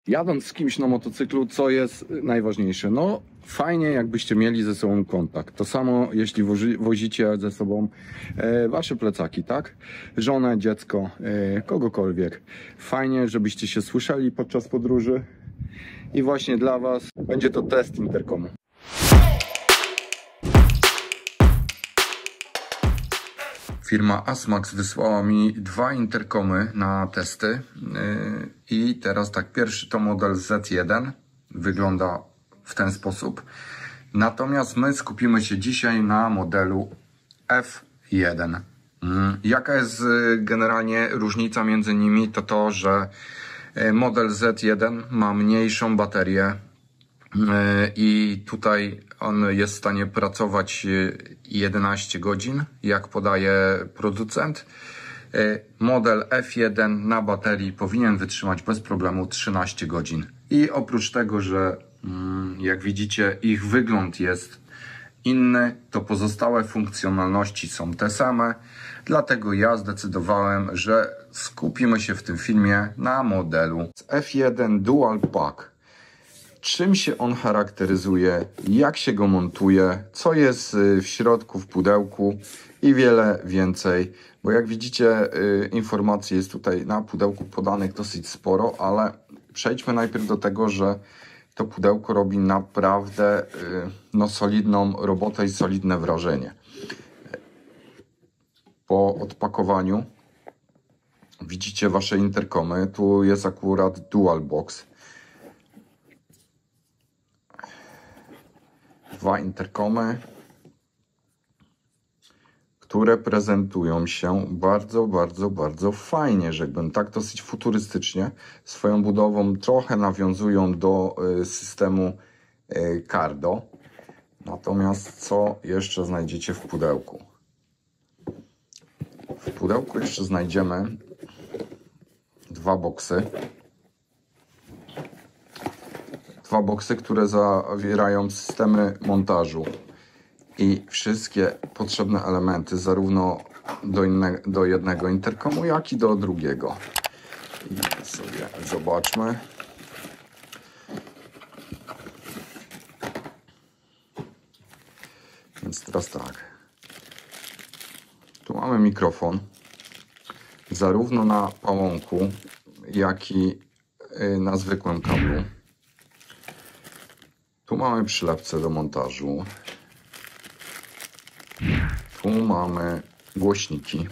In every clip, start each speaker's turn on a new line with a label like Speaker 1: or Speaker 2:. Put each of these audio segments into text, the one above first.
Speaker 1: Jadąc z kimś na motocyklu, co jest najważniejsze? No fajnie, jakbyście mieli ze sobą kontakt. To samo, jeśli wozicie ze sobą wasze plecaki, tak? Żonę, dziecko, kogokolwiek. Fajnie, żebyście się słyszeli podczas podróży. I właśnie dla was będzie to test interkomu. Firma ASMAX wysłała mi 2 interkomy na testy i teraz tak, pierwszy to model Z1, wygląda w ten sposób. Natomiast my skupimy się dzisiaj na modelu F1. Jaka jest generalnie różnica między nimi? To to, że model Z1 ma mniejszą baterię i tutaj on jest w stanie pracować 11 godzin, jak podaje producent. Model F1 na baterii powinien wytrzymać bez problemu 13 godzin. I oprócz tego, że jak widzicie ich wygląd jest inny, to pozostałe funkcjonalności są te same. Dlatego ja zdecydowałem, że skupimy się w tym filmie na modelu F1 Dual Pack. Czym się on charakteryzuje, jak się go montuje, co jest w środku, w pudełku i wiele więcej. Bo jak widzicie, informacji jest tutaj na pudełku podanych dosyć sporo, ale przejdźmy najpierw do tego, że to pudełko robi naprawdę solidną robotę i solidne wrażenie. Po odpakowaniu widzicie wasze interkomy. Tu jest akurat Dual Box. 2 interkomy, które prezentują się bardzo fajnie, rzekłbym tak, dosyć futurystycznie. Swoją budową trochę nawiązują do systemu Cardo. Natomiast co jeszcze znajdziecie w pudełku? W pudełku jeszcze znajdziemy 2 boksy. 2 boksy, które zawierają systemy montażu i wszystkie potrzebne elementy, zarówno do jednego interkomu, jak i do drugiego. I sobie zobaczmy. Więc teraz tak. Tu mamy mikrofon, zarówno na pałąku, jak i na zwykłym kablu. Tu mamy przylepce do montażu. Tu mamy głośniki.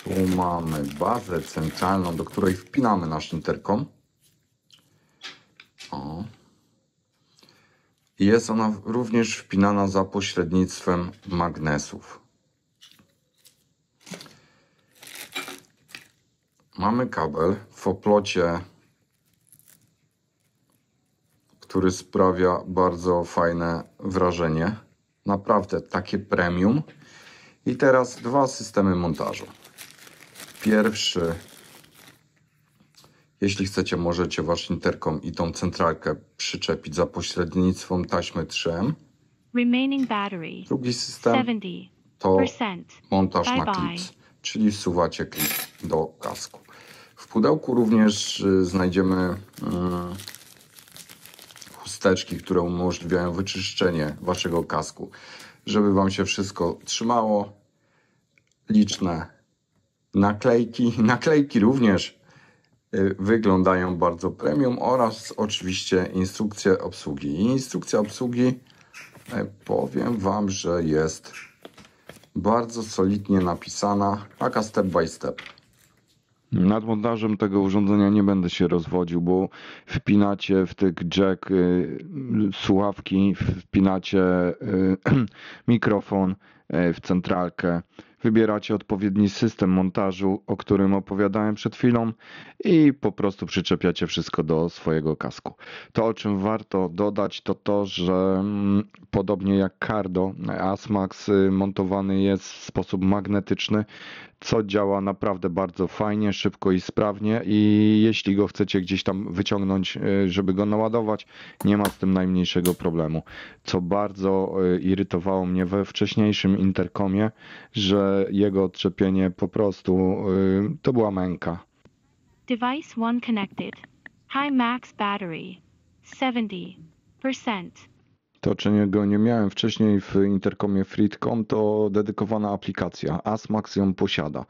Speaker 1: Tu mamy bazę centralną, do której wpinamy nasz interkom. O. Jest ona również wpinana za pośrednictwem magnesów. Mamy kabel w oplocie, który sprawia bardzo fajne wrażenie. Naprawdę takie premium. I teraz 2 systemy montażu. Pierwszy, jeśli chcecie, możecie wasz interkom i tą centralkę przyczepić za pośrednictwem taśmy 3M. Drugi system to montaż na klips, czyli wsuwacie klip do kasku. W pudełku również znajdziemy chusteczki, które umożliwiają wyczyszczenie waszego kasku, żeby wam się wszystko trzymało. Liczne naklejki. Naklejki również wyglądają bardzo premium oraz oczywiście instrukcja obsługi. I instrukcja obsługi, powiem wam, że jest bardzo solidnie napisana, taka step by step. Nad montażem tego urządzenia nie będę się rozwodził, bo wpinacie w tych jack słuchawki, wpinacie mikrofon w centralkę, wybieracie odpowiedni system montażu, o którym opowiadałem przed chwilą i po prostu przyczepiacie wszystko do swojego kasku. To, o czym warto dodać, to to, że podobnie jak Cardo, ASMAX montowany jest w sposób magnetyczny, co działa naprawdę bardzo fajnie, szybko i sprawnie i jeśli go chcecie gdzieś tam wyciągnąć, żeby go naładować, nie ma z tym najmniejszego problemu. Co bardzo irytowało mnie we wcześniejszym interkomie, że że jego odczepienie po prostu to była męka.
Speaker 2: Device 1 connected. High max battery. 70%.
Speaker 1: To, czego nie miałem wcześniej w interkomie Freedcom, to dedykowana aplikacja. ASMAX ją posiada.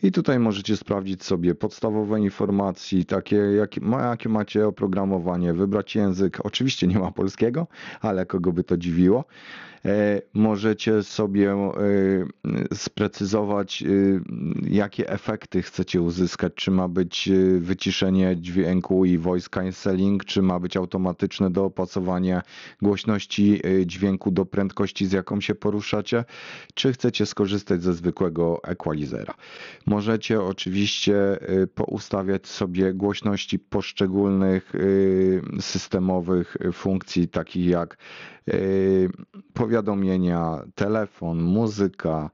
Speaker 1: I tutaj możecie sprawdzić sobie podstawowe informacje, takie jakie macie oprogramowanie, wybrać język. Oczywiście nie ma polskiego, ale kogo by to dziwiło. Możecie sobie sprecyzować, jakie efekty chcecie uzyskać. Czy ma być wyciszenie dźwięku i voice cancelling, czy ma być automatyczne doopasowanie głośności dźwięku do prędkości, z jaką się poruszacie, czy chcecie skorzystać ze zwykłego equalizera. Możecie oczywiście poustawiać sobie głośności poszczególnych systemowych funkcji, takich jak powiadomienia, telefon, muzyka,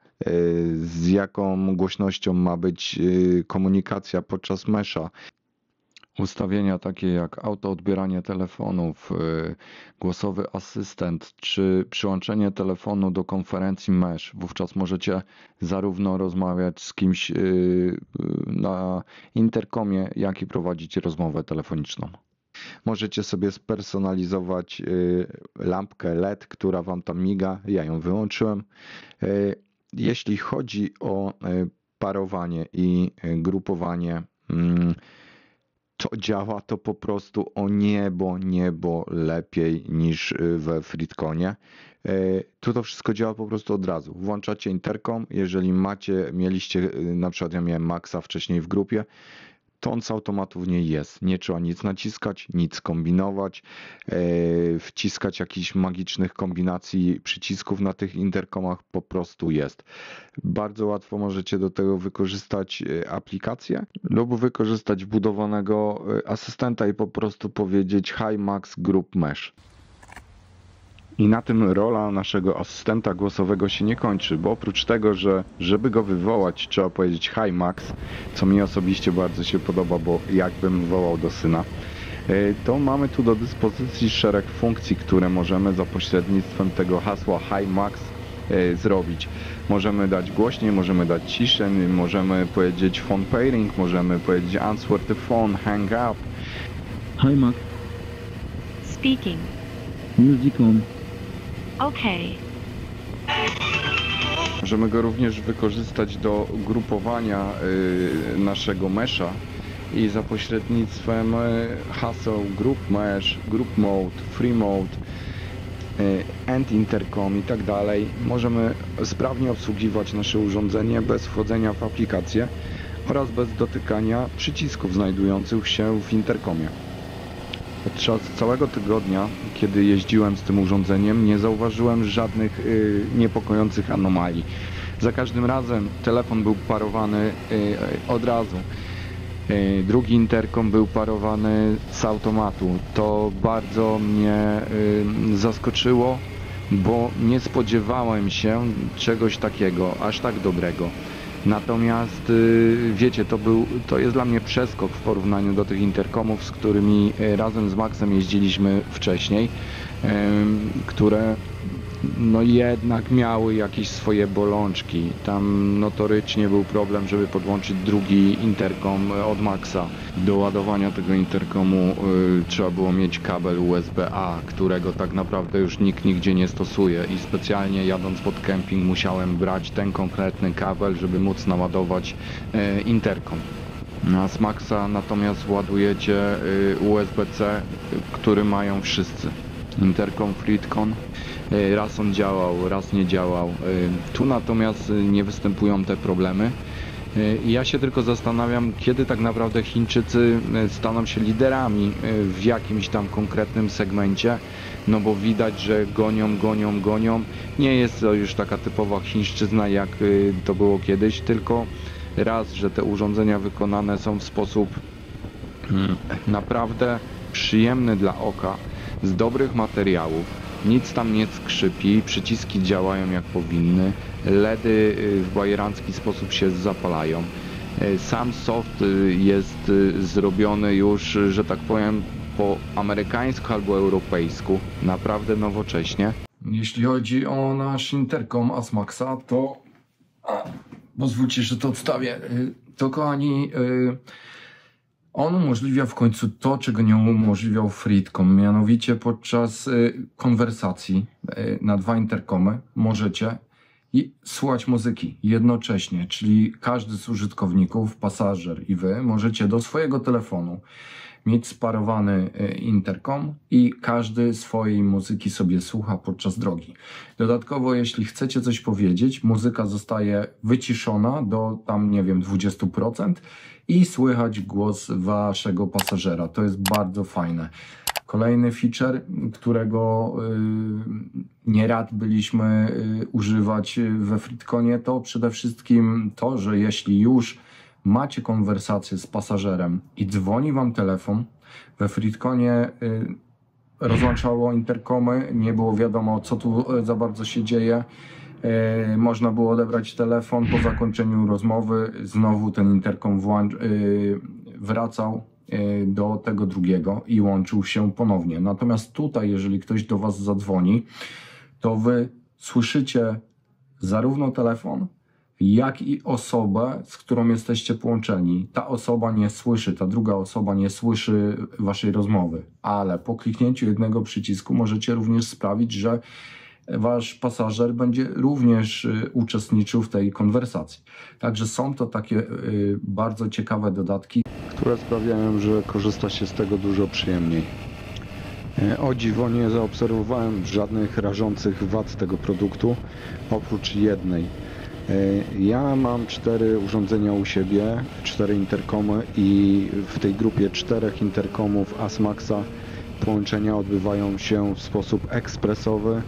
Speaker 1: z jaką głośnością ma być komunikacja podczas mesza. Ustawienia takie jak autoodbieranie telefonów, głosowy asystent czy przyłączenie telefonu do konferencji mesh. Wówczas możecie zarówno rozmawiać z kimś na interkomie, jak i prowadzić rozmowę telefoniczną. Możecie sobie spersonalizować lampkę LED, która wam tam miga. Ja ją wyłączyłem. Jeśli chodzi o parowanie i grupowanie, to działa to po prostu o niebo lepiej niż we Freedconie. Tu to wszystko działa po prostu od razu. Włączacie interkom, jeżeli mieliście, na przykład ja miałem Maxa wcześniej w grupie, to on z automatu w niej jest. Nie trzeba nic naciskać, nic kombinować, wciskać jakichś magicznych kombinacji przycisków na tych interkomach, po prostu jest. Bardzo łatwo możecie do tego wykorzystać aplikację lub wykorzystać wbudowanego asystenta i po prostu powiedzieć Hi Max Group Mesh. I na tym rola naszego asystenta głosowego się nie kończy, bo oprócz tego, że żeby go wywołać, trzeba powiedzieć Hi Max, co mi osobiście bardzo się podoba, bo jakbym wołał do syna, to mamy tu do dyspozycji szereg funkcji, które możemy za pośrednictwem tego hasła Hi Max zrobić. Możemy dać głośniej, możemy dać ciszej, możemy powiedzieć phone pairing, możemy powiedzieć answer the phone, hang up.
Speaker 3: Hi Max,
Speaker 2: Speaking.
Speaker 3: music on.
Speaker 2: Okay.
Speaker 1: Możemy go również wykorzystać do grupowania naszego mesha i za pośrednictwem haseł group mesh, group mode, free mode, end intercom i tak dalej możemy sprawnie obsługiwać nasze urządzenie bez wchodzenia w aplikację oraz bez dotykania przycisków znajdujących się w interkomie. Podczas całego tygodnia, kiedy jeździłem z tym urządzeniem, nie zauważyłem żadnych niepokojących anomalii. Za każdym razem telefon był parowany od razu. Drugi interkom był parowany z automatu. To bardzo mnie zaskoczyło, bo nie spodziewałem się czegoś takiego, aż tak dobrego. Natomiast wiecie, to jest dla mnie przeskok w porównaniu do tych interkomów, z którymi razem z Maxem jeździliśmy wcześniej, które no jednak miały jakieś swoje bolączki. Tam notorycznie był problem, żeby podłączyć drugi interkom od Maxa. Do ładowania tego interkomu trzeba było mieć kabel USB-A, którego tak naprawdę już nikt nigdzie nie stosuje i specjalnie jadąc pod kemping musiałem brać ten konkretny kabel, żeby móc naładować interkom. A z Maxa natomiast ładujecie USB-C, który mają wszyscy. Interkom Freedcom. Raz on działał, raz nie działał. Tu natomiast nie występują te problemy. I ja się tylko zastanawiam, kiedy tak naprawdę Chińczycy staną się liderami w jakimś tam konkretnym segmencie, no bo widać, że gonią. Nie jest to już taka typowa chińszczyzna, jak to było kiedyś, tylko raz, że te urządzenia wykonane są w sposób naprawdę przyjemny dla oka, z dobrych materiałów. Nic tam nie skrzypi, przyciski działają jak powinny, LEDy w bajerancki sposób się zapalają. Sam soft jest zrobiony już, że tak powiem, po amerykańsku albo europejsku, naprawdę nowocześnie. Jeśli chodzi o nasz interkom ASMAXa, to Pozwólcie, że to odstawię. To kochani, on umożliwia w końcu to, czego nie umożliwiał Freedcom. Mianowicie podczas konwersacji na 2 interkomy możecie słuchać muzyki jednocześnie, czyli każdy z użytkowników, pasażer i wy, możecie do swojego telefonu mieć sparowany interkom i każdy swojej muzyki sobie słucha podczas drogi. Dodatkowo, jeśli chcecie coś powiedzieć, muzyka zostaje wyciszona do tam, nie wiem, 20% i słychać głos waszego pasażera. To jest bardzo fajne. Kolejny feature, którego nierad byliśmy używać we Freedconie, to przede wszystkim to, że jeśli już macie konwersację z pasażerem i dzwoni wam telefon, we Freedconie rozłączało interkomy, nie było wiadomo, co tu za bardzo się dzieje. Można było odebrać telefon po zakończeniu rozmowy, znowu ten interkom wracał do tego drugiego i łączył się ponownie. Natomiast tutaj, jeżeli ktoś do was zadzwoni, to wy słyszycie zarówno telefon, jak i osobę, z którą jesteście połączeni. Ta osoba nie słyszy, ta druga osoba nie słyszy waszej rozmowy, ale po kliknięciu jednego przycisku możecie również sprawić, że wasz pasażer będzie również uczestniczył w tej konwersacji. Także są to takie bardzo ciekawe dodatki,
Speaker 4: które sprawiają, że korzysta się z tego dużo przyjemniej. O dziwo nie zaobserwowałem żadnych rażących wad tego produktu, oprócz jednej. Ja mam 4 urządzenia u siebie, 4 interkomy i w tej grupie 4 interkomów ASMAXa połączenia odbywają się w sposób ekspresowy,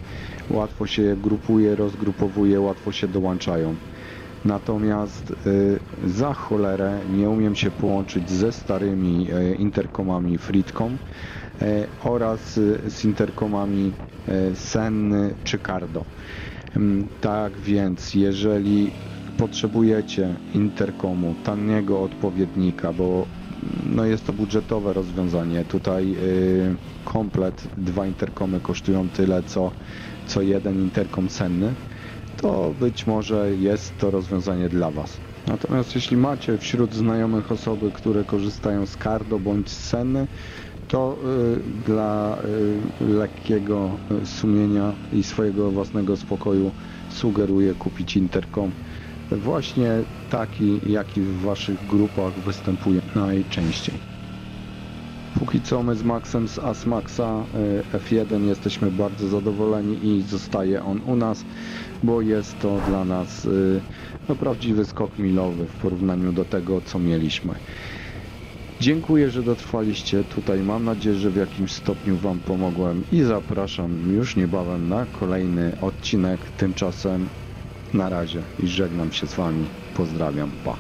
Speaker 4: łatwo się je grupuje, rozgrupowuje, łatwo się dołączają. Natomiast za cholerę nie umiem się połączyć ze starymi interkomami Freedcom oraz z interkomami Senny czy Cardo. Tak więc, jeżeli potrzebujecie interkomu, taniego odpowiednika, bo no jest to budżetowe rozwiązanie, tutaj komplet 2 interkomy kosztują tyle, co jeden interkom Senny, to być może jest to rozwiązanie dla was. Natomiast jeśli macie wśród znajomych osoby, które korzystają z Cardo bądź z Senny, to dla lekkiego sumienia i swojego własnego spokoju sugeruję kupić interkom właśnie taki, jaki w waszych grupach występuje najczęściej. Póki co my z Maxem z ASMAXa F1 jesteśmy bardzo zadowoleni i zostaje on u nas, bo jest to dla nas no, prawdziwy skok milowy w porównaniu do tego, co mieliśmy. Dziękuję, że dotrwaliście tutaj. Mam nadzieję, że w jakimś stopniu wam pomogłem i zapraszam już niebawem na kolejny odcinek. Tymczasem na razie i żegnam się z wami. Pozdrawiam. Pa.